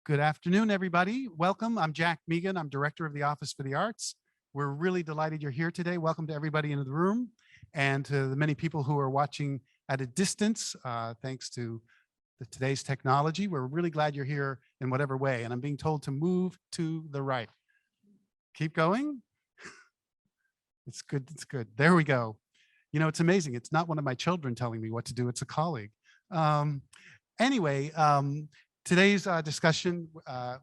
Good afternoon, everybody. Welcome. I'm Jack Meegan. I'm Director of the Office for the Arts. We're really delighted you're here today. Welcome to everybody in the room and to the many people who are watching at a distance, thanks to today's technology. We're really glad you're here in whatever way. And I'm being told to move to the right. Keep going. It's good. It's good. There we go. You know, it's amazing. It's not one of my children telling me what to do. It's a colleague. Anyway, today's discussion,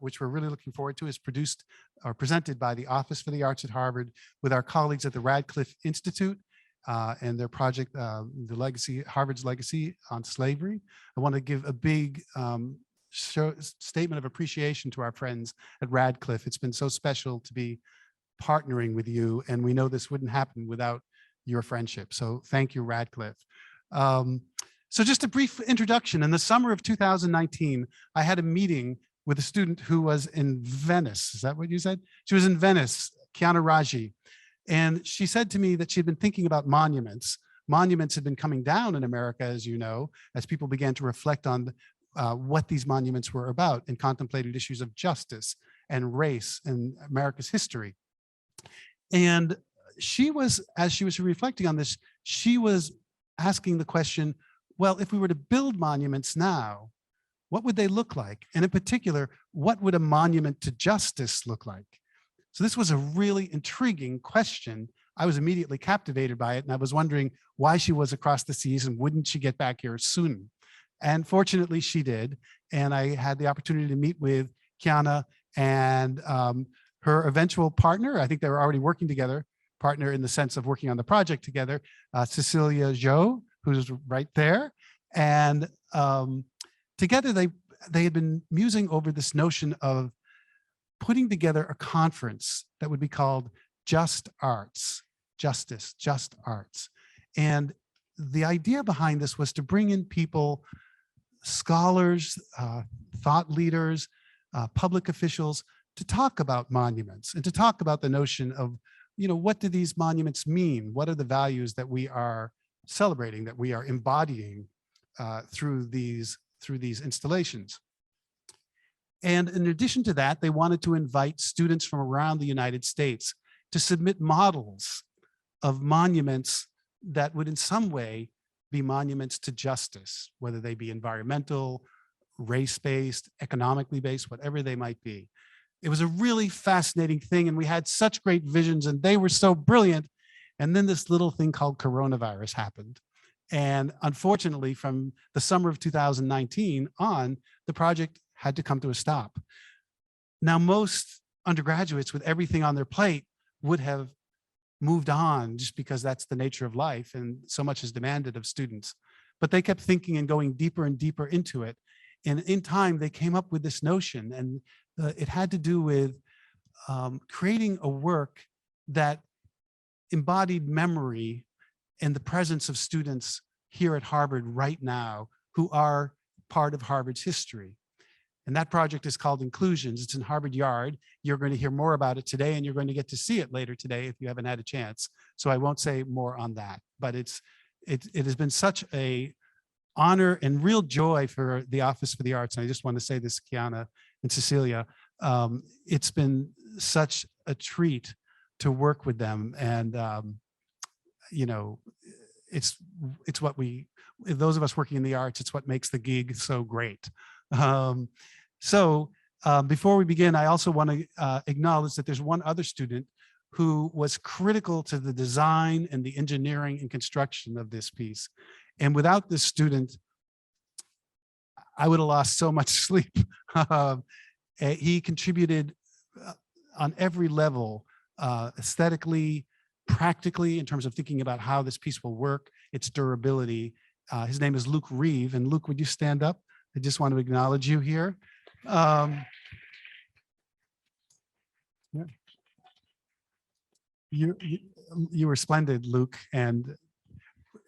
which we're really looking forward to, is produced or presented by the Office for the Arts at Harvard with our colleagues at the Radcliffe Institute and their project, Harvard's Legacy on Slavery. I want to give a big statement of appreciation to our friends at Radcliffe. It's been so special to be partnering with you, and we know this wouldn't happen without your friendship. So thank you, Radcliffe. So just a brief introduction. In the summer of 2019, I had a meeting with a student who was in Venice. Is that what you said? She was in Venice, Kiana Rawji. And she said to me that she'd been thinking about monuments. Monuments had been coming down in America, as you know, as people began to reflect on what these monuments were about and contemplated issues of justice and race and America's history. And she was, as she was reflecting on this, she was asking the question, well, if we were to build monuments now, what would they look like? And in particular, what would a monument to justice look like? So this was a really intriguing question. I was immediately captivated by it, and I was wondering why she was across the seas and wouldn't she get back here soon? And fortunately, she did. And I had the opportunity to meet with Kiana and her eventual partner. I think they were already working together, partner in the sense of working on the project together, Cecilia Zhou, who's right there. And together they had been musing over this notion of putting together a conference that would be called Just Arts, Justice, Just Arts. And the idea behind this was to bring in people, scholars, thought leaders, public officials, to talk about monuments and to talk about the notion of, you know, what do these monuments mean? What are the values that we are celebrating, that we are embodying through these installations? And in addition to that, they wanted to invite students from around the United States to submit models of monuments that would in some way be monuments to justice, whether they be environmental, race-based, economically based, whatever they might be. It was a really fascinating thing, and we had such great visions, and they were so brilliant. And then this little thing called coronavirus happened. And unfortunately, from the summer of 2019 on, the project had to come to a stop. Now, most undergraduates with everything on their plate would have moved on just because that's the nature of life and so much is demanded of students. But they kept thinking and going deeper and deeper into it. And in time, they came up with this notion, and it had to do with creating a work that embodied memory and the presence of students here at Harvard right now who are part of Harvard's history. And that project is called Inclusions. It's in Harvard Yard. You're going to hear more about it today, and you're going to get to see it later today if you haven't had a chance. So I won't say more on that, but it has been such a honor and real joy for the Office for the Arts. And I just want to say this, Kiana and Cecilia, it's been such a treat to work with them. And, you know, it's what those of us working in the arts, it's what makes the gig so great. Before we begin, I also want to acknowledge that there's one other student who was critical to the design and the engineering and construction of this piece. And without this student, I would have lost so much sleep. He contributed on every level, aesthetically, practically, in terms of thinking about how this piece will work, its durability. His name is Reeve. And Luke, would you stand up? I just want to acknowledge you here. Yeah. You were splendid, Luke, and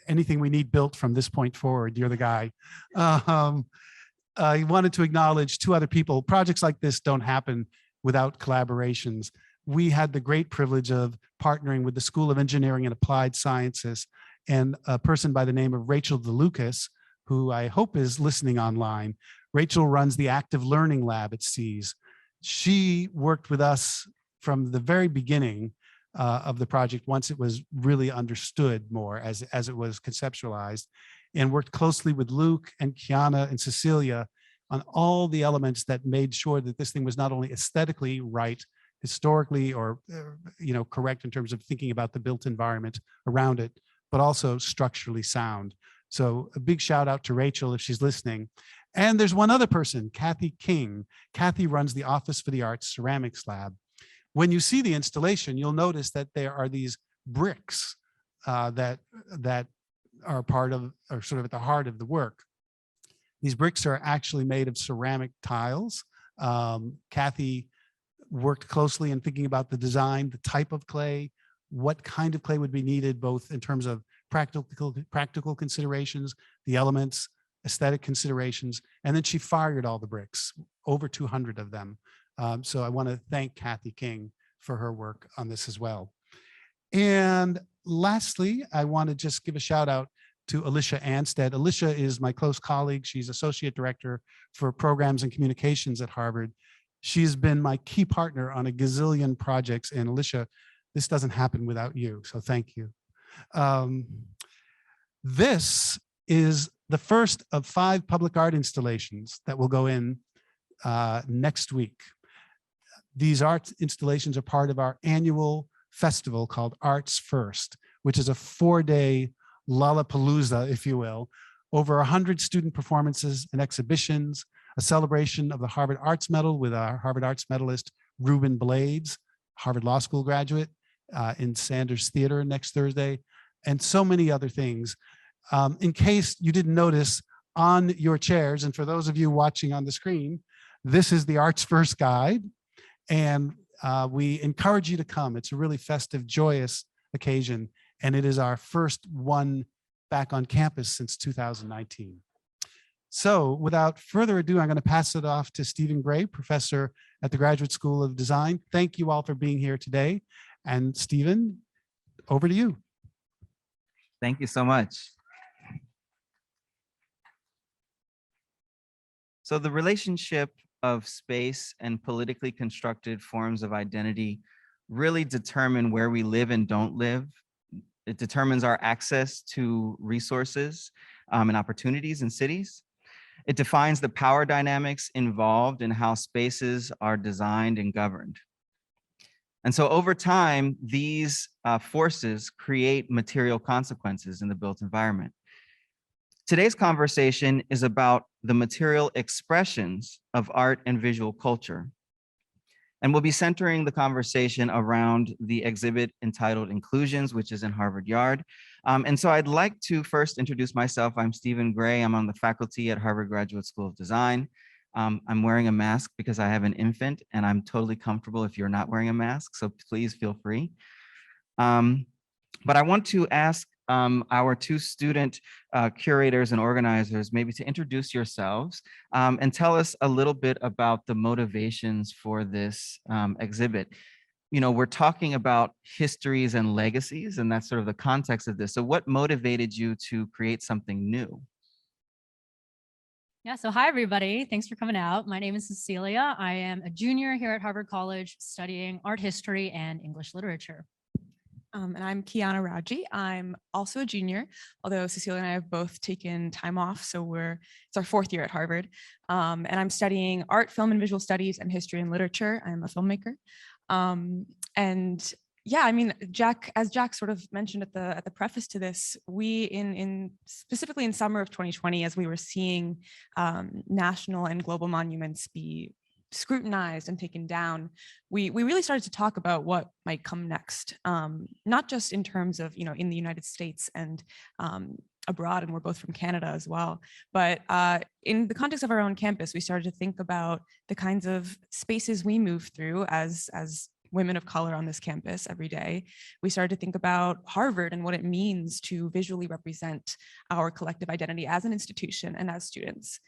anything we need built from this point forward, you're the guy. I wanted to acknowledge two other people. Projects like this don't happen without collaborations. We had the great privilege of partnering with the School of Engineering and Applied Sciences and a person by the name of Rachel DeLucas, who I hope is listening online. Rachel runs the active learning lab at SEAS. She worked with us from the very beginning of the project, once it was really understood more as it was conceptualized, and worked closely with Luke and Kiana and Cecilia on all the elements that made sure that this thing was not only aesthetically right, historically, or correct in terms of thinking about the built environment around it, but also structurally sound. So a big shout out to Rachel if she's listening. And there's one other person, Kathy King. Kathy runs the Office for the Arts Ceramics Lab. When you see the installation, you'll notice that there are these bricks that are part of, or sort of at the heart of the work. These bricks are actually made of ceramic tiles. Kathy worked closely in thinking about the design, the type of clay, what kind of clay would be needed, both in terms of practical considerations, the elements, aesthetic considerations, and then she fired all the bricks, over 200 of them. So I want to thank Kathy King for her work on this as well. And lastly, I want to just give a shout out to Alicia Anstead. Alicia is my close colleague. She's Associate Director for Programs and Communications at Harvard. She's been my key partner on a gazillion projects. And Alicia, this doesn't happen without you, so thank you. This is the first of 5 public art installations that will go in next week. These art installations are part of our annual festival called Arts First, which is a 4-day Lollapalooza, if you will, over 100 student performances and exhibitions, a celebration of the Harvard Arts Medal with our Harvard Arts medalist, Ruben Blades, Harvard Law School graduate, in Sanders Theater next Thursday, and so many other things. In case you didn't notice, on your chairs, and for those of you watching on the screen, this is the Arts First Guide, and we encourage you to come. It's a really festive, joyous occasion, and it is our first one back on campus since 2019. So without further ado, I'm going to pass it off to Stephen Gray, professor at the Graduate School of Design. Thank you all for being here today. And Stephen, over to you. Thank you so much. So the relationship of space and politically constructed forms of identity really determine where we live and don't live. It determines our access to resources and opportunities in cities. It defines the power dynamics involved in how spaces are designed and governed. And so over time, these forces create material consequences in the built environment. Today's conversation is about the material expressions of art and visual culture. And we'll be centering the conversation around the exhibit entitled Inclusions, which is in Harvard Yard. And so I'd like to first introduce myself. I'm Stephen Gray. I'm on the faculty at Harvard Graduate School of Design. I'm wearing a mask because I have an infant, and I'm totally comfortable if you're not wearing a mask, so please feel free. But I want to ask our 2 student curators and organizers maybe to introduce yourselves and tell us a little bit about the motivations for this exhibit. You know, we're talking about histories and legacies, and that's sort of the context of this. So what motivated you to create something new? Yeah, so hi, everybody. Thanks for coming out. My name is Cecilia. I am a junior here at Harvard College studying art history and English literature. And I'm Kiana Rawji. I'm also a junior, although Cecilia and I have both taken time off, so it's our 4th year at Harvard. And I'm studying art, film, and visual studies and history and literature. I'm a filmmaker. And yeah, I mean, as Jack sort of mentioned at the preface to this, we specifically in summer of 2020, as we were seeing national and global monuments be scrutinized and taken down, we really started to talk about what might come next, not just in terms of, in the United States and abroad, and we're both from Canada as well, but in the context of our own campus, we started to think about the kinds of spaces we move through as women of color on this campus every day. We started to think about Harvard and what it means to visually represent our collective identity as an institution and as students.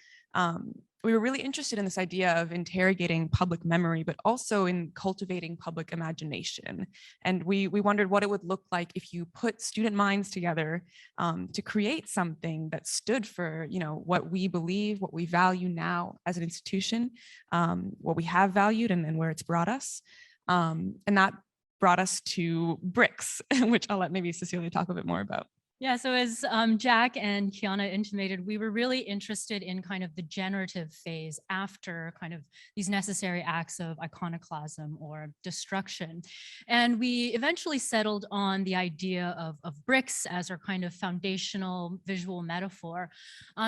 we were really interested in this idea of interrogating public memory, but also in cultivating public imagination. And we wondered what it would look like if you put student minds together to create something that stood for, what we believe, what we value now as an institution, what we have valued and where it's brought us. And that brought us to bricks, which I'll let maybe Cecilia talk a bit more about. Yeah, so as Jack and Kiana intimated, we were really interested in kind of the generative phase after kind of these necessary acts of iconoclasm or destruction. And we eventually settled on the idea of bricks as our kind of foundational visual metaphor,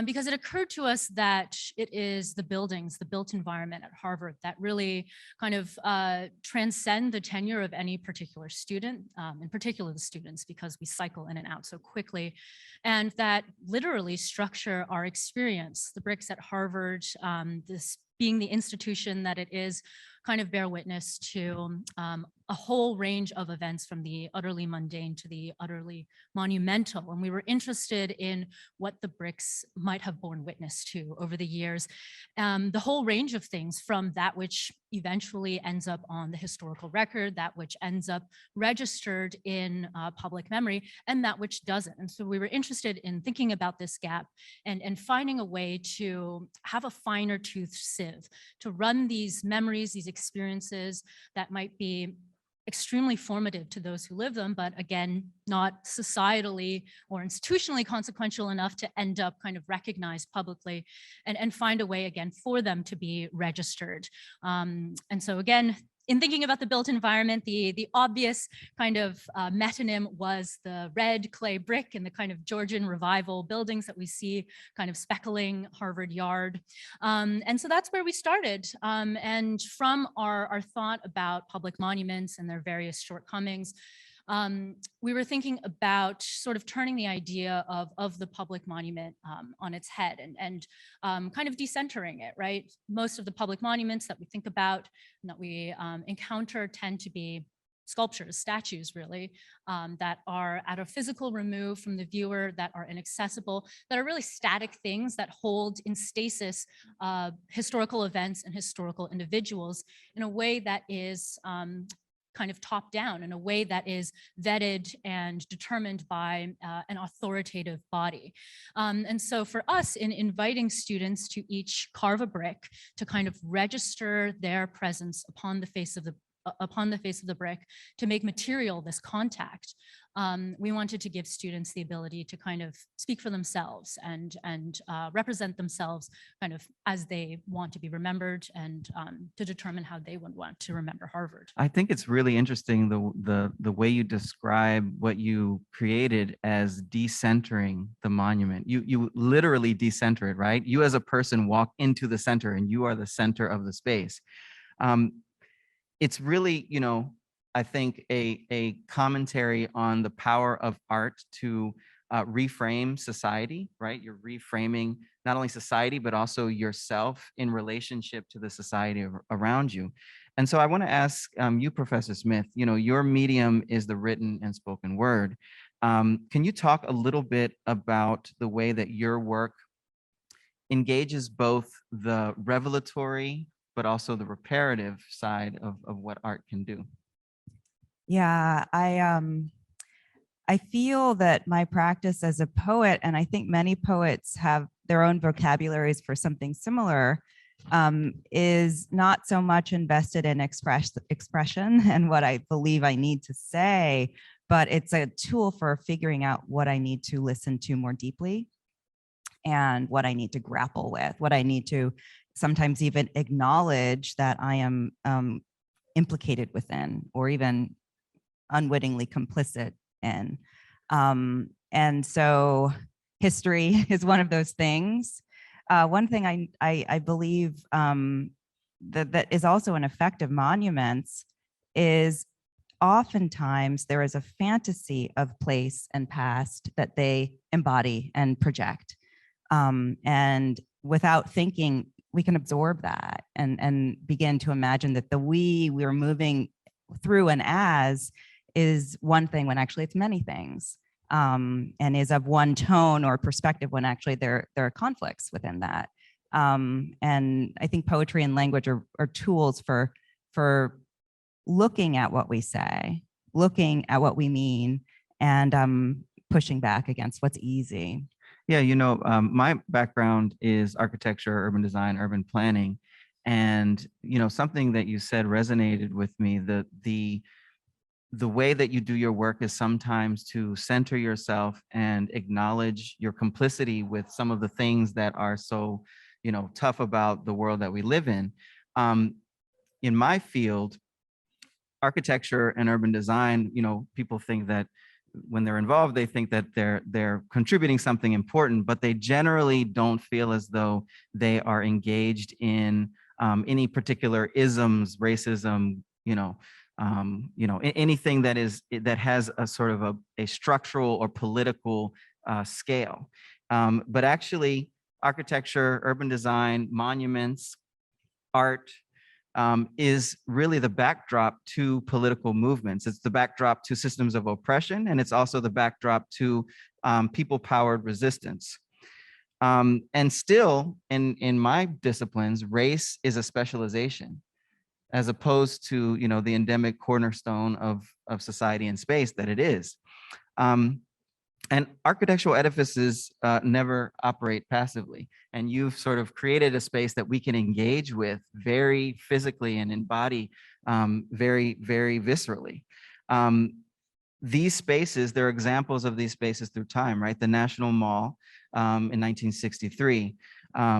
because it occurred to us that it is the buildings, the built environment at Harvard that really kind of transcend the tenure of any particular student, in particular the students, because we cycle in and out so quickly, and that literally structure our experience. The bricks at Harvard, this being the institution that it is, kind of bear witness to a whole range of events, from the utterly mundane to the utterly monumental. And we were interested in what the bricks might have borne witness to over the years. The whole range of things, from that which eventually ends up on the historical record, that which ends up registered in public memory, and that which doesn't. And so we were interested in thinking about this gap and finding a way to have a finer tooth sieve, to run these memories, these experiences that might be extremely formative to those who live them, but again, not societally or institutionally consequential enough to end up kind of recognized publicly, and find a way again for them to be registered. And so again, in thinking about the built environment, the obvious kind of metonym was the red clay brick and the kind of Georgian revival buildings that we see kind of speckling Harvard Yard. And so that's where we started. And from our thought about public monuments and their various shortcomings, we were thinking about sort of turning the idea of the public monument on its head and kind of decentering it, right? Most of the public monuments that we think about and that we encounter tend to be sculptures, statues really, that are at a physical remove from the viewer, that are inaccessible, that are really static things that hold in stasis historical events and historical individuals in a way that is kind of top down, in a way that is vetted and determined by an authoritative body. And so for us, in inviting students to each carve a brick to kind of register their presence upon the face of the brick, to make material this contact, we wanted to give students the ability to kind of speak for themselves and represent themselves kind of as they want to be remembered, and to determine how they would want to remember Harvard. I think it's really interesting the way you describe what you created as decentering the monument. You literally decenter it, right? You as a person walk into the center and you are the center of the space. It's really, I think a commentary on the power of art to reframe society, right? You're reframing not only society, but also yourself in relationship to the society around you. And so I want to ask you, Professor Smith, your medium is the written and spoken word. Can you talk a little bit about the way that your work engages both the revelatory but also the reparative side of what art can do? Yeah, I feel that my practice as a poet, and I think many poets have their own vocabularies for something similar, is not so much invested in expression and what I believe I need to say, but it's a tool for figuring out what I need to listen to more deeply and what I need to grapple with, what I need to sometimes even acknowledge that I am implicated within, or even unwittingly complicit in. And so history is one of those things. One thing I believe that is also an effect of monuments is oftentimes there is a fantasy of place and past that they embody and project. And without thinking, we can absorb that and begin to imagine that the we're moving through and as is one thing when actually it's many things, and is of one tone or perspective when actually there are conflicts within that. And I think poetry and language are tools for looking at what we say, looking at what we mean, and pushing back against what's easy. Yeah, my background is architecture, urban design, urban planning. And, something that you said resonated with me. The way that you do your work is sometimes to center yourself and acknowledge your complicity with some of the things that are so, tough about the world that we live in. In my field, architecture and urban design, people think that when they're involved, they think that they're contributing something important, but they generally don't feel as though they are engaged in any particular isms, racism, anything that has a sort of a structural or political scale. But actually, architecture, urban design, monuments, art, is really the backdrop to political movements. It's the backdrop to systems of oppression, and it's also the backdrop to people-powered resistance. And still, in my disciplines, race is a specialization, as opposed to the endemic cornerstone of society and space that it is. And architectural edifices never operate passively. And you've sort of created a space that we can engage with very physically and embody very, very viscerally. These spaces, there are examples of these spaces through time, right? The National Mall in 1963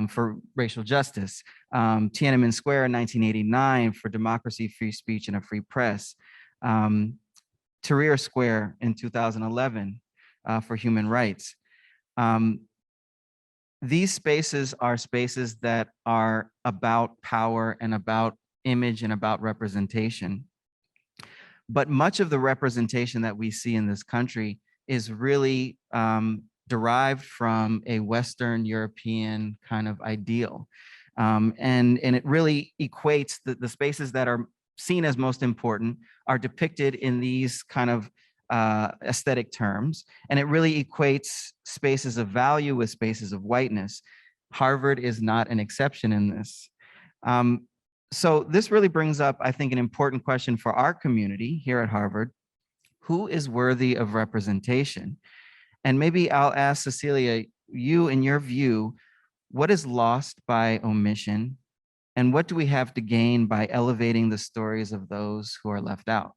for racial justice. Tiananmen Square in 1989 for democracy, free speech, and a free press. Tahrir Square in 2011. For human rights. These spaces are spaces that are about power and about image and about representation. But much of the representation that we see in this country is really derived from a Western European kind of ideal. And it really equates the spaces that are seen as most important are depicted in these kind of aesthetic terms, and it really equates spaces of value with spaces of whiteness. Harvard is not an exception in this. So this really brings up, I think, an important question for our community here at Harvard. Who is worthy of representation? And maybe I'll ask Cecilia, you, in your view, what is lost by omission? And what do we have to gain by elevating the stories of those who are left out?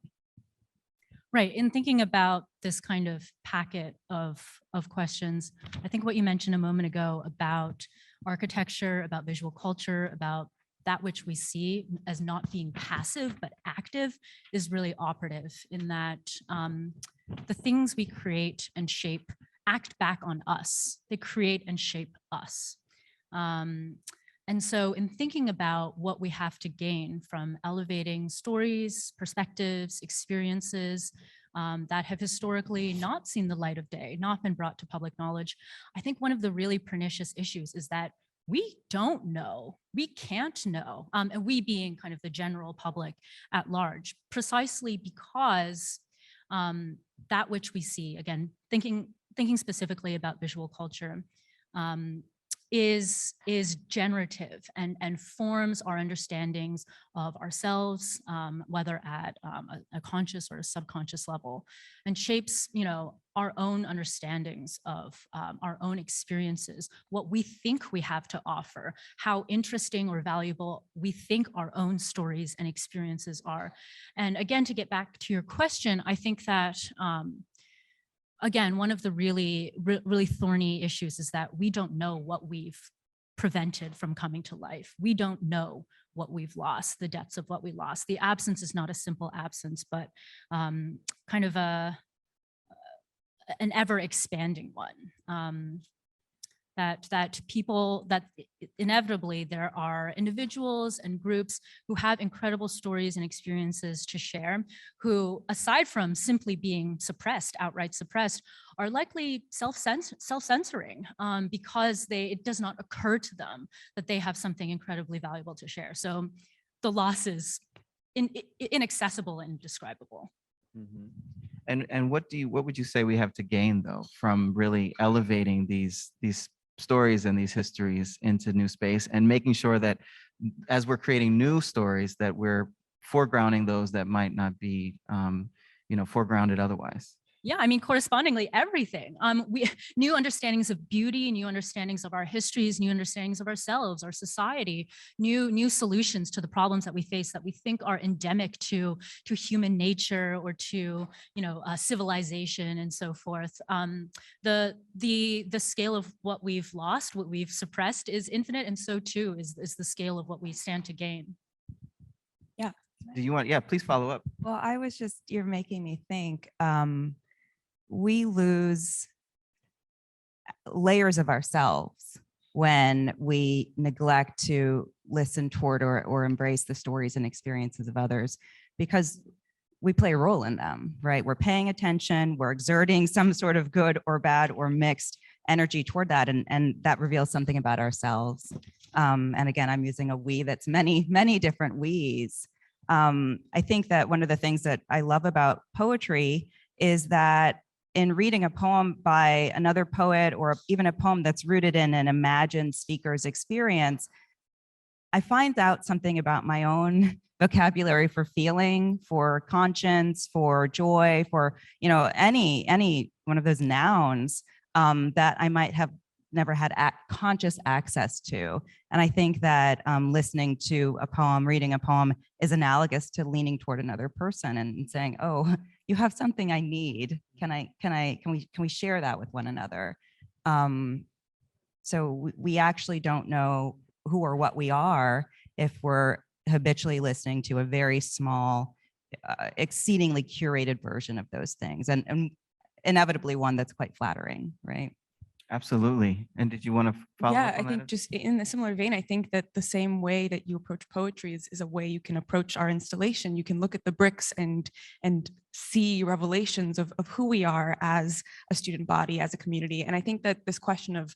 Right. In thinking about this kind of packet of questions, I think what you mentioned a moment ago about architecture, about visual culture, about that which we see as not being passive but active is really operative, in that the things we create and shape act back on us. They create and shape us. And so in thinking about what we have to gain from elevating stories, perspectives, experiences that have historically not seen the light of day, not been brought to public knowledge, I think one of the really pernicious issues is that we don't know, we can't know, and we being kind of the general public at large, precisely because that which we see, again, thinking specifically about visual culture, is generative and forms our understandings of ourselves, whether at a conscious or a subconscious level, and shapes, our own understandings of our own experiences, what we think we have to offer, how interesting or valuable we think our own stories and experiences are. And again, to get back to your question, I think that again, one of the really thorny issues is that we don't know what we've prevented from coming to life. We don't know what we've lost, the depths of what we lost. The absence is not a simple absence, but kind of an ever expanding one. That inevitably there are individuals and groups who have incredible stories and experiences to share, who, aside from simply being suppressed, outright suppressed, are likely self-censoring because it does not occur to them that they have something incredibly valuable to share. So the loss is inaccessible and indescribable. Mm-hmm. And what would you say we have to gain, though, from really elevating these stories and these histories into new space, and making sure that as we're creating new stories, that we're foregrounding those that might not be, foregrounded otherwise. Yeah, I mean, correspondingly, everything. We new understandings of beauty, new understandings of our histories, new understandings of ourselves, our society, new solutions to the problems that we face that we think are endemic to human nature or to civilization and so forth. The scale of what we've lost, what we've suppressed, is infinite, and so too is the scale of what we stand to gain. Do you want? Yeah, please follow up. Well, you're making me think, we lose layers of ourselves when we neglect to listen toward or embrace the stories and experiences of others, because we play a role in them, right? We're paying attention, we're exerting some sort of good or bad or mixed energy toward that, and that reveals something about ourselves. And again, I'm using a we that's many, many different we's. I think that one of the things that I love about poetry is that in reading a poem by another poet, or even a poem that's rooted in an imagined speaker's experience, I find out something about my own vocabulary for feeling, for conscience, for joy, for any one of those nouns that I might have never had conscious access to. And I think that listening to a poem, reading a poem, is analogous to leaning toward another person and saying, "Oh, you have something I need. Can we share that with one another?" So we actually don't know who or what we are if we're habitually listening to a very small, exceedingly curated version of those things, and inevitably one that's quite flattering, right? Absolutely. And did you want to follow Yeah, up I on think that? just in a similar vein, I think that the same way that you approach poetry is a way you can approach our installation. You can look at the bricks and see revelations of who we are as a student body, as a community. And I think that this question of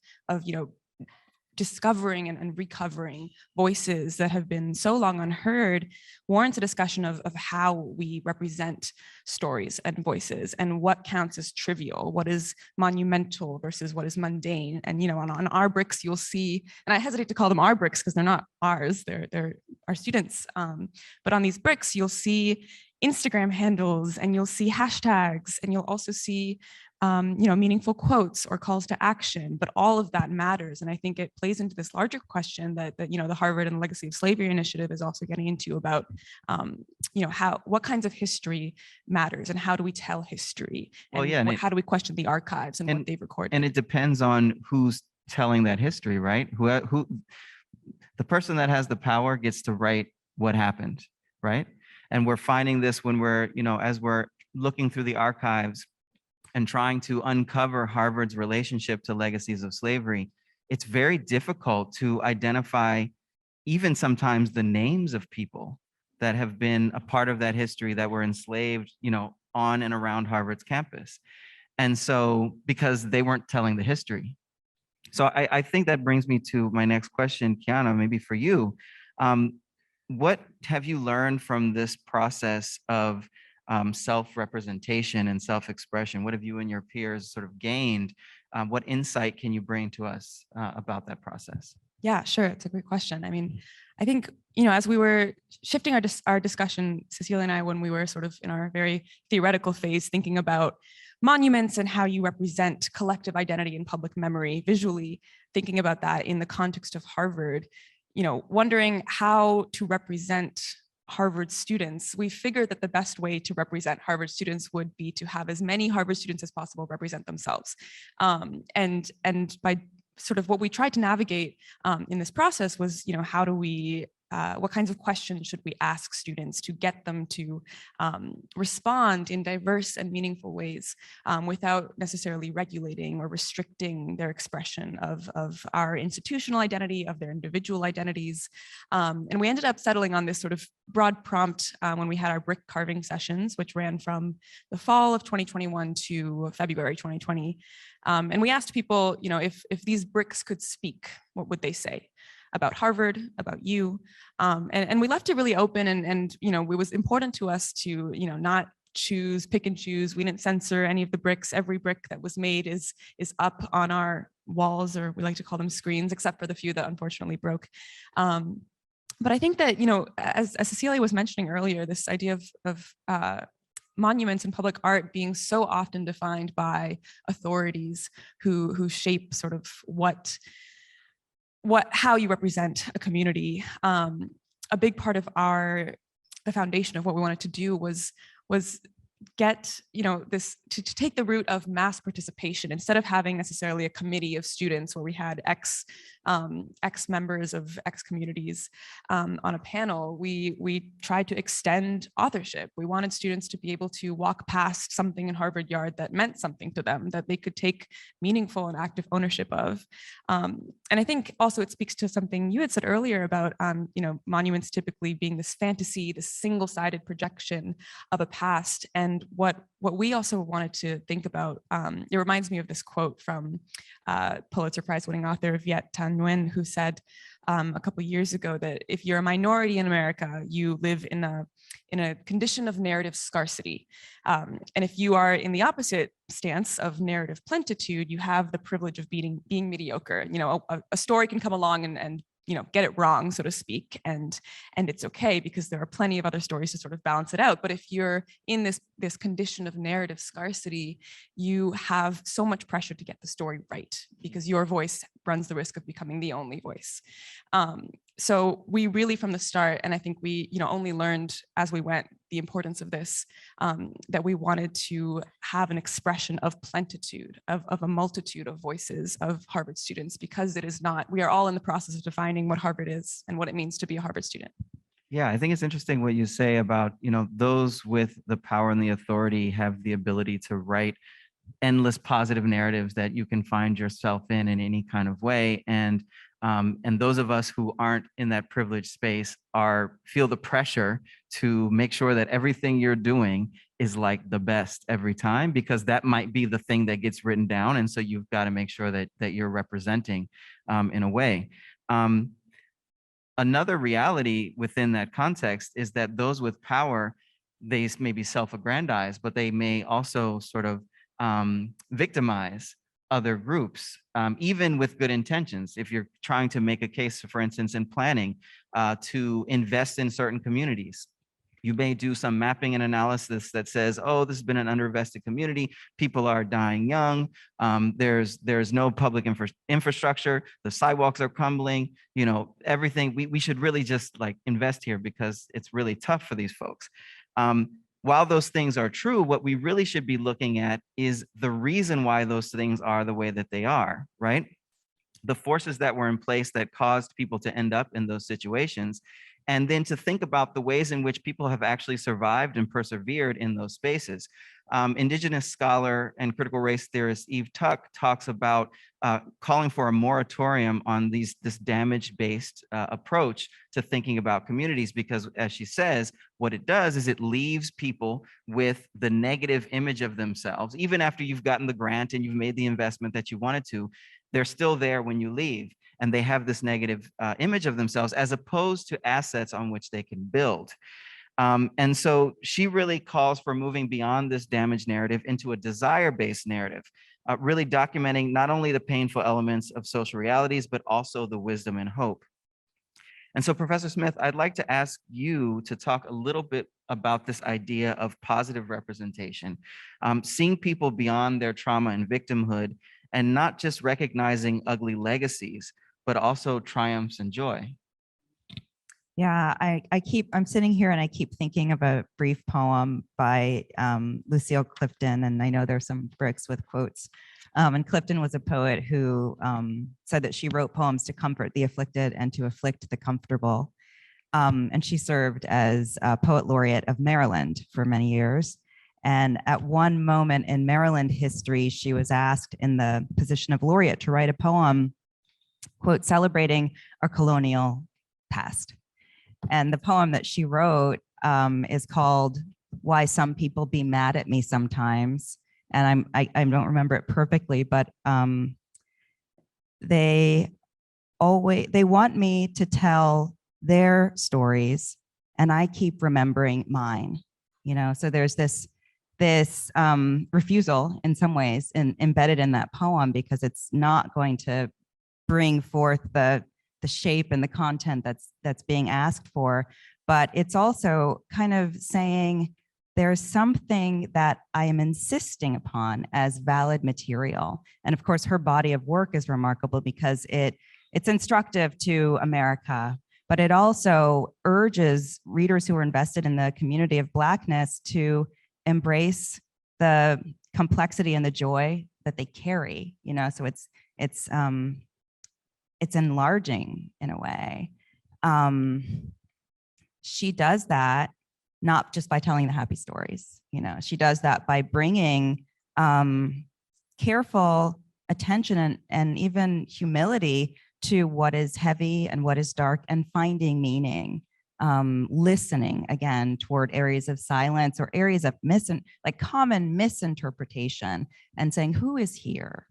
discovering and recovering voices that have been so long unheard warrants a discussion of how we represent stories and voices, and what counts as trivial, what is monumental versus what is mundane. And on our bricks you'll see, and I hesitate to call them our bricks because they're not ours, they're our students, but on these bricks you'll see Instagram handles, and you'll see hashtags, and you'll also see meaningful quotes or calls to action. But all of that matters, and I think it plays into this larger question that the Harvard and Legacy of Slavery Initiative is also getting into about what kinds of history matters, and how do we tell history, and how do we question the archives and what they've recorded. And it depends on who's telling that history, right? Who the person that has the power gets to write what happened, right? And we're finding this when we're, as we're looking through the archives and trying to uncover Harvard's relationship to legacies of slavery, it's very difficult to identify even sometimes the names of people that have been a part of that history, that were enslaved, on and around Harvard's campus. And so, because they weren't telling the history. So I think that brings me to my next question, Kiana, maybe for you. What have you learned from this process of self-representation and self-expression? What have you and your peers sort of gained? What insight can you bring to us about that process? Yeah, sure. It's a great question. I mean, I think, as we were shifting our discussion, Cecilia and I, when we were sort of in our very theoretical phase, thinking about monuments and how you represent collective identity in public memory, visually thinking about that in the context of Harvard, wondering how to represent Harvard students, we figured that the best way to represent Harvard students would be to have as many Harvard students as possible represent themselves. And by sort of what we tried to navigate in this process was, how do we, what kinds of questions should we ask students to get them to respond in diverse and meaningful ways without necessarily regulating or restricting their expression of our institutional identity, of their individual identities. And we ended up settling on this sort of broad prompt when we had our brick carving sessions, which ran from the fall of 2021 to February 2020. And we asked people, if these bricks could speak, what would they say about Harvard, about you? And we left it really open, and it was important to us to, not pick and choose. We didn't censor any of the bricks. Every brick that was made is up on our walls, or we like to call them screens, except for the few that unfortunately broke. But I think that, as Cecilia was mentioning earlier, this idea of monuments and public art being so often defined by authorities who shape sort of how you represent a community. A big part of the foundation of what we wanted to do was get this to take the route of mass participation, instead of having necessarily a committee of students where we had X members of X communities on a panel. We tried to extend authorship. We wanted students to be able to walk past something in Harvard Yard that meant something to them, that they could take meaningful and active ownership of. And I think also it speaks to something you had said earlier about monuments typically being this fantasy, this single-sided projection of a past. And what we also wanted to think about, it reminds me of this quote from Pulitzer Prize winning author Viet Thanh Nguyen, who said a couple of years ago that if you're a minority in America, you live in a condition of narrative scarcity. And if you are in the opposite stance of narrative plentitude, you have the privilege of being mediocre. A story can come along and get it wrong, so to speak, and it's okay, because there are plenty of other stories to sort of balance it out. But if you're in this condition of narrative scarcity, you have so much pressure to get the story right, because your voice runs the risk of becoming the only voice. So we really, from the start, and I think we only learned as we went the importance of this, that we wanted to have an expression of plentitude, of a multitude of voices of Harvard students, because it is not, we are all in the process of defining what Harvard is and what it means to be a Harvard student. Yeah, I think it's interesting what you say about, those with the power and the authority have the ability to write endless positive narratives that you can find yourself in any kind of way. And those of us who aren't in that privileged space feel the pressure to make sure that everything you're doing is like the best every time, because that might be the thing that gets written down. And so you've got to make sure that you're representing in a way. Another reality within that context is that those with power, they may be self-aggrandize, but they may also sort of victimize other groups, even with good intentions. If you're trying to make a case, for instance, in planning to invest in certain communities, you may do some mapping and analysis that says, oh, this has been an underinvested community. People are dying young. There's no public infrastructure. The sidewalks are crumbling. Everything. We should really just invest here because it's really tough for these folks. While those things are true, what we really should be looking at is the reason why those things are the way that they are, right? The forces that were in place that caused people to end up in those situations, and then to think about the ways in which people have actually survived and persevered in those spaces. Indigenous scholar and critical race theorist Eve Tuck talks about calling for a moratorium on this damage-based approach to thinking about communities, because as she says, what it does is it leaves people with the negative image of themselves. Even after you've gotten the grant and you've made the investment that you wanted to, they're still there when you leave. And they have this negative image of themselves as opposed to assets on which they can build. And so she really calls for moving beyond this damage narrative into a desire-based narrative, really documenting not only the painful elements of social realities, but also the wisdom and hope. And so, Professor Smith, I'd like to ask you to talk a little bit about this idea of positive representation, seeing people beyond their trauma and victimhood, and not just recognizing ugly legacies, but also triumphs and joy. Yeah, I'm sitting here and I keep thinking of a brief poem by Lucille Clifton, and I know there's some bricks with quotes. And Clifton was a poet who said that she wrote poems to comfort the afflicted and to afflict the comfortable. And she served as a poet laureate of Maryland for many years. And at one moment in Maryland history, she was asked in the position of laureate to write a poem, quote, celebrating our colonial past. And the poem that she wrote is called Why Some People Be Mad at Me Sometimes. And I don't remember it perfectly, but they want me to tell their stories and I keep remembering mine. So there's this this refusal in some ways embedded in that poem, because it's not going to bring forth the shape and the content that's being asked for. But it's also kind of saying there's something that I am insisting upon as valid material. And of course, her body of work is remarkable because it's instructive to America, but it also urges readers who are invested in the community of Blackness to embrace the complexity and the joy that they carry, you know, so it's enlarging in a way. She does that not just by telling the happy stories, you know, she does that by bringing careful attention and even humility to what is heavy and what is dark, and finding meaning, listening again toward areas of silence or areas of common misinterpretation, and saying, who is here?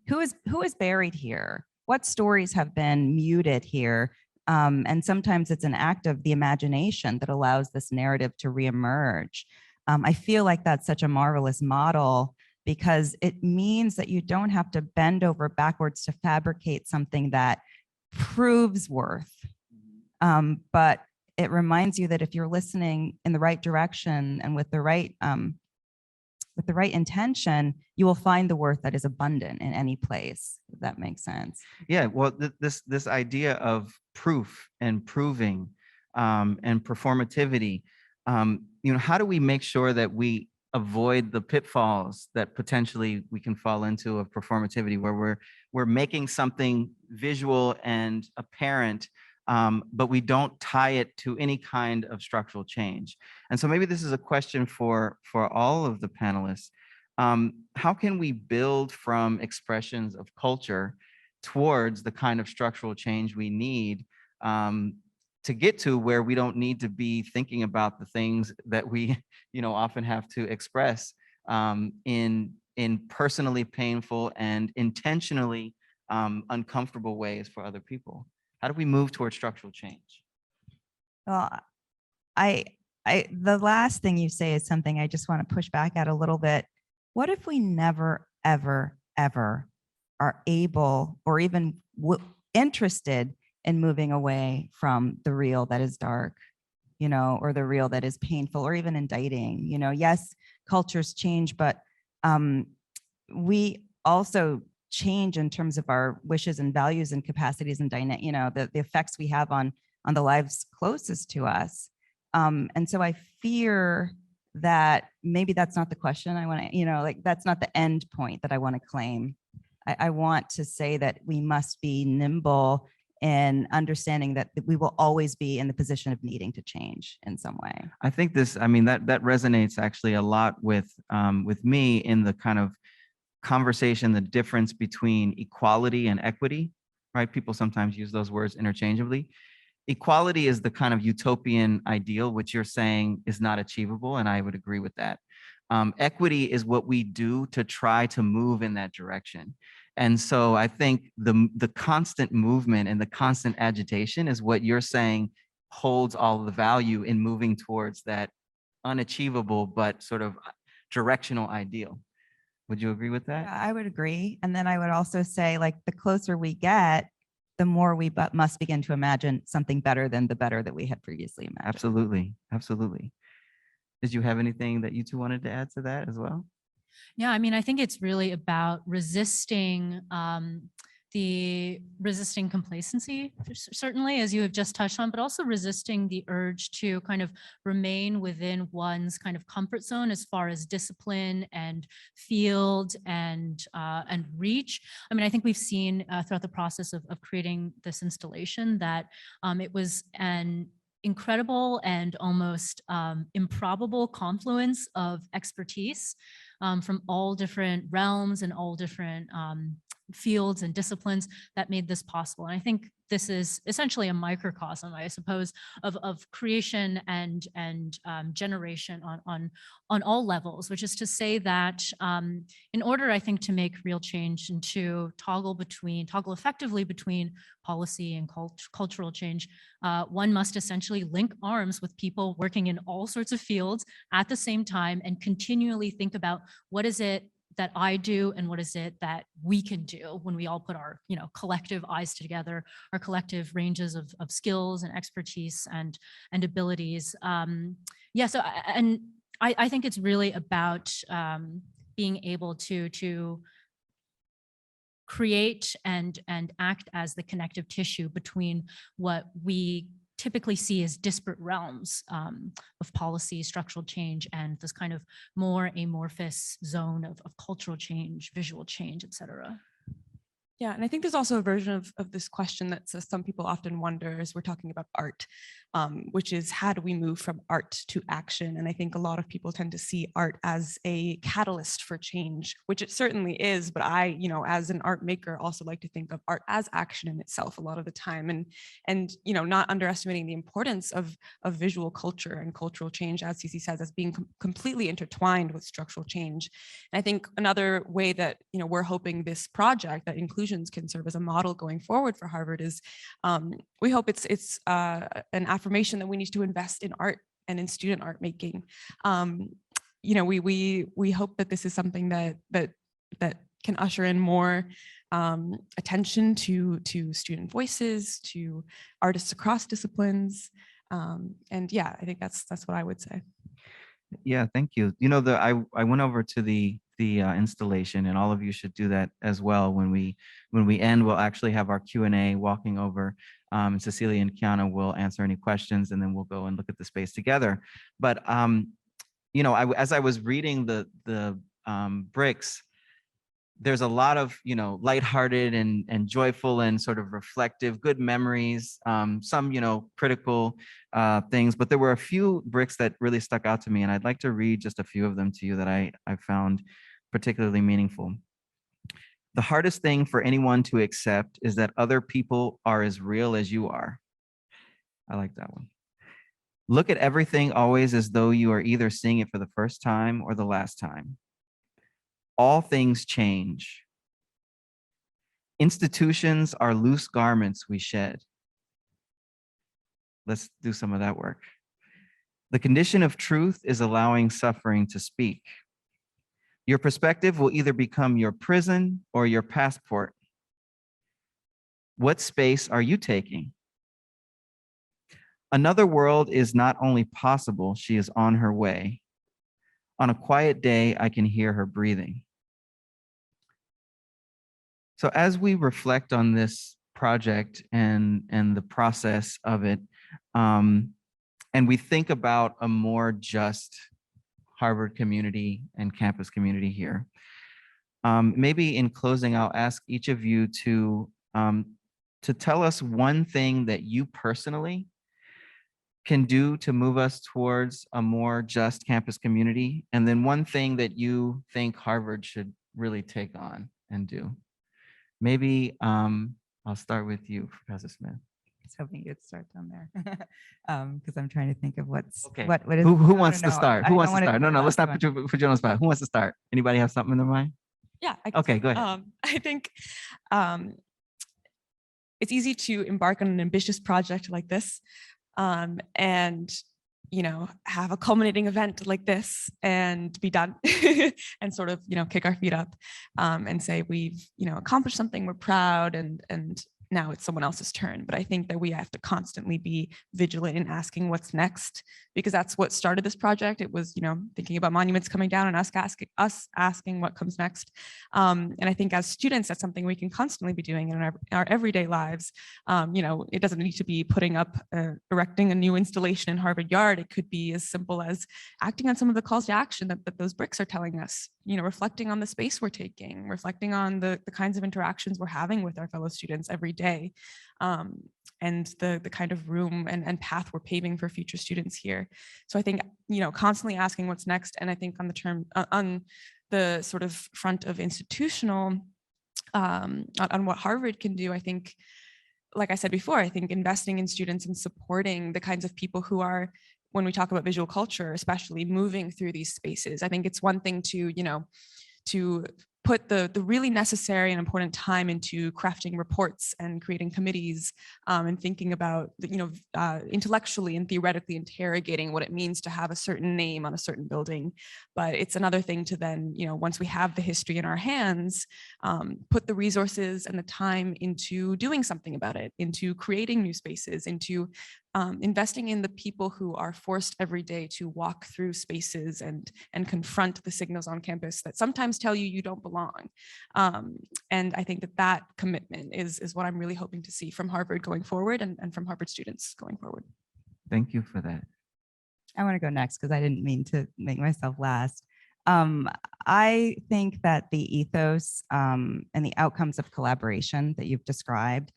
Who is buried here? What stories have been muted here? And sometimes it's an act of the imagination that allows this narrative to reemerge. I feel like that's such a marvelous model, because it means that you don't have to bend over backwards to fabricate something that proves worth. But it reminds you that if you're listening in the right direction and with the right intention, you will find the worth that is abundant in any place, if that makes sense. Yeah, well, this idea of proof and proving and performativity, you know, how do we make sure that we avoid the pitfalls that potentially we can fall into of performativity, where we're making something visual and apparent, but we don't tie it to any kind of structural change? And so maybe this is a question for all of the panelists. How can we build from expressions of culture towards the kind of structural change we need to get to where we don't need to be thinking about the things that we, you know, often have to express in personally painful and intentionally uncomfortable ways for other people? How do we move towards structural change? Well, the last thing you say is something I just want to push back at a little bit. What if we never, ever, ever are able or even interested in moving away from the real that is dark, you know, or the real that is painful, or even indicting? You know, yes, cultures change, but we also change in terms of our wishes and values and capacities and you know, the effects we have on the lives closest to us. And so I fear that maybe that's not the question I want to, you know, like that's not the end point that I want to claim. I want to say that we must be nimble in understanding that we will always be in the position of needing to change in some way. I think this, I mean, that resonates actually a lot with me in the kind of conversation, the difference between equality and equity, right? People sometimes use those words interchangeably. Equality is the kind of utopian ideal, which you're saying is not achievable, and I would agree with that. Equity is what we do to try to move in that direction. And so I think the constant movement and the constant agitation is what you're saying holds all the value in moving towards that unachievable but sort of directional ideal. Would you agree with that? Yeah, I would agree. And then I would also say, like, the closer we get, the more we must begin to imagine something better than the better that we had previously imagined. Absolutely. Absolutely. Did you have anything that you two wanted to add to that as well? Yeah, I mean, I think it's really about resisting resisting complacency, certainly, as you have just touched on, but also resisting the urge to kind of remain within one's kind of comfort zone as far as discipline and field and reach. I mean, I think we've seen throughout the process of creating this installation that it was an incredible and almost improbable confluence of expertise from all different realms and all different fields and disciplines that made this possible. And I think this is essentially a microcosm, I suppose, of creation and generation on all levels, which is to say that in order, I think, to make real change and to toggle effectively between policy and cultural change, one must essentially link arms with people working in all sorts of fields at the same time and continually think about what is it that I do and what is it that we can do when we all put our collective eyes together, our collective ranges of skills and expertise and abilities. Yeah, so I think it's really about being able to create and act as the connective tissue between what we typically see as disparate realms of policy, structural change, and this kind of more amorphous zone of cultural change, visual change, et cetera. Yeah, and I think there's also a version of this question that some people often wonder as we're talking about art, which is how do we move from art to action? And I think a lot of people tend to see art as a catalyst for change, which it certainly is. But I, as an art maker, also like to think of art as action in itself a lot of the time, and not underestimating the importance of visual culture and cultural change, as Cece says, as being completely intertwined with structural change. And I think another way that we're hoping this project that inclusions can serve as a model going forward for Harvard is we hope it's an affirmation that we need to invest in art and in student art making. We hope that this is something that can usher in more attention to student voices, to artists across disciplines, and yeah, I think that's what I would say. Yeah, thank you. I went over to the installation, and all of you should do that as well. When we end, we'll actually have our Q&A walking over. Cecilia and Kiana will answer any questions, and then we'll go and look at the space together. But as I was reading the bricks, there's a lot of lighthearted and joyful and sort of reflective, good memories, some critical things, but there were a few bricks that really stuck out to me, and I'd like to read just a few of them to you that I found particularly meaningful. The hardest thing for anyone to accept is that other people are as real as you are. I like that one. Look at everything always as though you are either seeing it for the first time or the last time. All things change. Institutions are loose garments we shed. Let's do some of that work. The condition of truth is allowing suffering to speak. Your perspective will either become your prison or your passport. What space are you taking? Another world is not only possible, she is on her way. On a quiet day, I can hear her breathing. So as we reflect on this project and the process of it, and we think about a more just Harvard community and campus community here, maybe in closing, I'll ask each of you to tell us one thing that you personally can do to move us towards a more just campus community, and then one thing that you think Harvard should really take on and do. Maybe I'll start with you, Professor Smith. I was hoping you'd start down there because I'm trying to think of what's okay. what is. Who wants to start? Who wants to start? No, let's not one. put you on the spot. Who wants to start? Anybody have something in their mind? Yeah. Okay, go ahead. I think it's easy to embark on an ambitious project like this, and have a culminating event like this and be done and sort of kick our feet up and say we've accomplished something, we're proud, and now it's someone else's turn. But I think that we have to constantly be vigilant in asking what's next, because that's what started this project. It was thinking about monuments coming down and us asking what comes next. And I think as students, that's something we can constantly be doing in our everyday lives. It doesn't need to be erecting a new installation in Harvard Yard. It could be as simple as acting on some of the calls to action that those bricks are telling us, reflecting on the space we're taking, reflecting on the kinds of interactions we're having with our fellow students every day, and the kind of room and path we're paving for future students here. So I think, constantly asking what's next. And I think on the sort of front of institutional on what Harvard can do, I think, like I said before, I think investing in students and supporting the kinds of people who are, when we talk about visual culture, especially moving through these spaces, I think it's one thing to, to put the really necessary and important time into crafting reports and creating committees and thinking about, intellectually and theoretically interrogating what it means to have a certain name on a certain building. But it's another thing to then, once we have the history in our hands, put the resources and the time into doing something about it, into creating new spaces, into investing in the people who are forced every day to walk through spaces and confront the signals on campus that sometimes tell you don't belong. And I think that commitment is what I'm really hoping to see from Harvard going forward and from Harvard students going forward. Thank you for that. I want to go next because I didn't mean to make myself last. I think that the ethos and the outcomes of collaboration that you've described,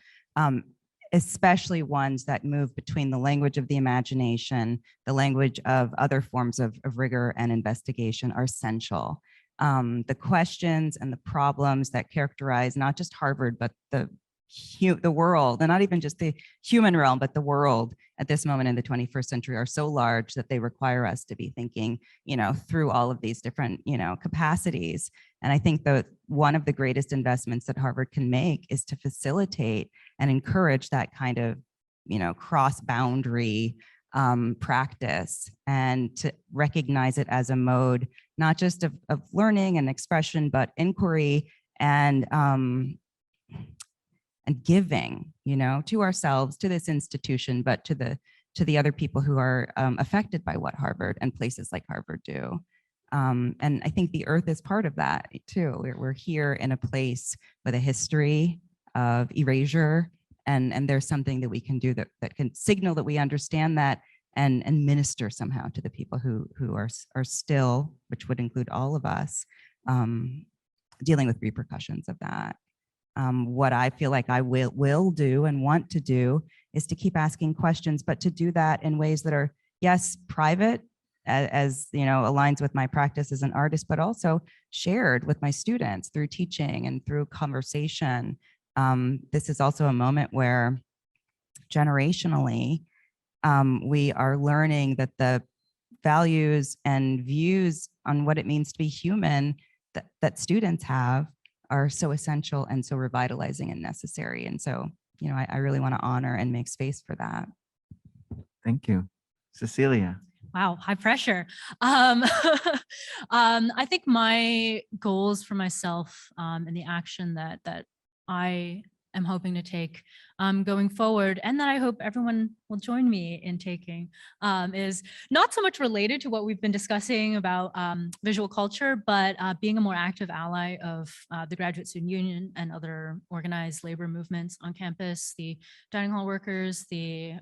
especially ones that move between the language of the imagination, the language of other forms of rigor and investigation, are essential. The questions and the problems that characterize not just Harvard, but the world, and not even just the human realm, but the world at this moment in the 21st century, are so large that they require us to be thinking, through all of these different, capacities. And I think that one of the greatest investments that Harvard can make is to facilitate and encourage that kind of, cross-boundary practice, and to recognize it as a mode, not just of learning and expression, but inquiry and giving, to ourselves, to this institution, but to the other people who are affected by what Harvard and places like Harvard do. And I think the earth is part of that too. We're here in a place with a history of erasure, and there's something that we can do that can signal that we understand that and minister somehow to the people who are still, which would include all of us, dealing with repercussions of that. What I feel like I will do and want to do is to keep asking questions, but to do that in ways that are, yes, private, as aligns with my practice as an artist, but also shared with my students through teaching and through conversation. This is also a moment where generationally, we are learning that the values and views on what it means to be human that students have are so essential and so revitalizing and necessary. And so, I really want to honor and make space for that. Thank you. Cecilia. Wow, high pressure. I think my goals for myself and the action that I am hoping to take going forward, and that I hope everyone will join me in taking, is not so much related to what we've been discussing about visual culture, but being a more active ally of the Graduate Student Union and other organized labor movements on campus, the dining hall workers, the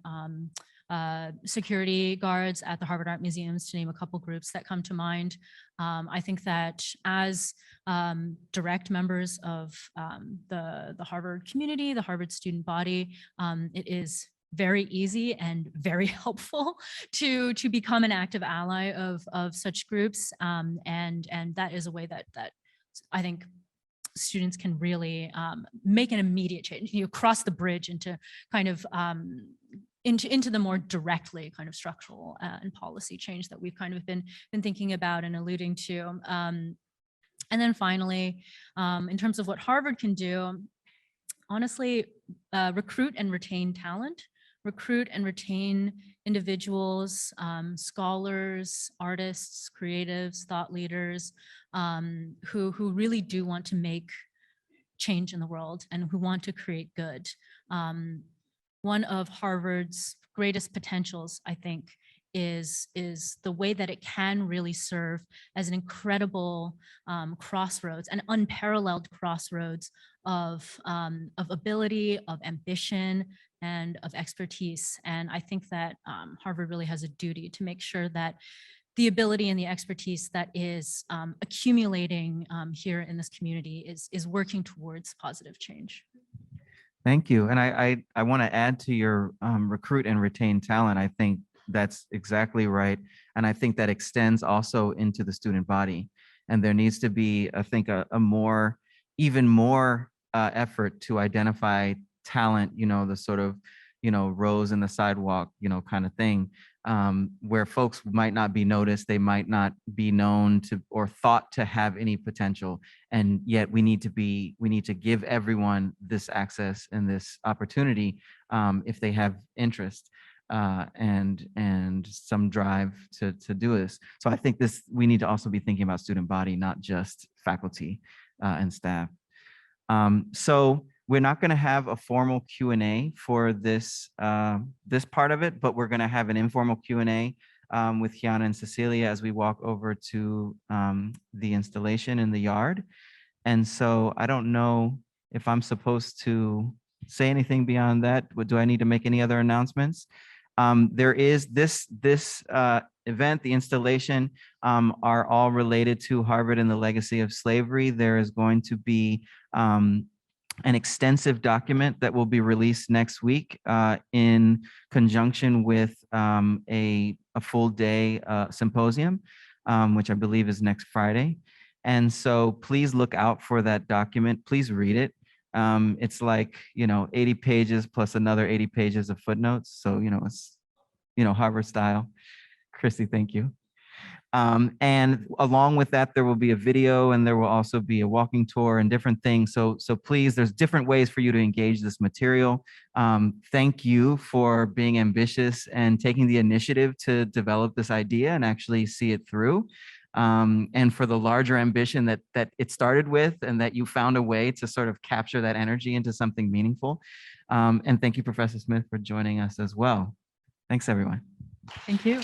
security guards at the Harvard Art Museums, to name a couple groups that come to mind. I think that as direct members of the Harvard community, the Harvard student body, it is very easy and very helpful to become an active ally of such groups, and that is a way that I think students can really make an immediate change, cross the bridge into kind of into the more directly kind of structural and policy change that we've kind of been thinking about and alluding to. And then finally, in terms of what Harvard can do, honestly, recruit and retain talent, recruit and retain individuals, scholars, artists, creatives, thought leaders, who really do want to make change in the world and who want to create good. One of Harvard's greatest potentials, I think, is the way that it can really serve as an incredible crossroads, an unparalleled crossroads of ability, of ambition, and of expertise. And I think that Harvard really has a duty to make sure that the ability and the expertise that is accumulating here in this community is working towards positive change. Thank you. And I want to add to your recruit and retain talent. I think that's exactly right. And I think that extends also into the student body. And there needs to be, I think, even more effort to identify talent, the sort of, rose in the sidewalk, kind of thing, where folks might not be noticed, they might not be known to or thought to have any potential. And yet we need to give everyone this access and this opportunity if they have interest and some drive to do this. So I think we need to also be thinking about student body, not just faculty and staff. So we're not going to have a formal Q&A for this part of it, but we're going to have an informal Q&A with Kiana and Cecilia as we walk over to the installation in the yard. And so I don't know if I'm supposed to say anything beyond that. Do I need to make any other announcements? There is this event, the installation, are all related to Harvard and the legacy of slavery. There is going to be an extensive document that will be released next week in conjunction with a full day symposium, which I believe is next Friday. And so please look out for that document. Please read it. It's like, 80 pages plus another 80 pages of footnotes. So, it's, Harvard style. Christy, thank you. And along with that, there will be a video and there will also be a walking tour and different things. So please, there's different ways for you to engage this material. Thank you for being ambitious and taking the initiative to develop this idea and actually see it through. And for the larger ambition that it started with and that you found a way to sort of capture that energy into something meaningful. And thank you, Professor Smith, for joining us as well. Thanks, everyone. Thank you.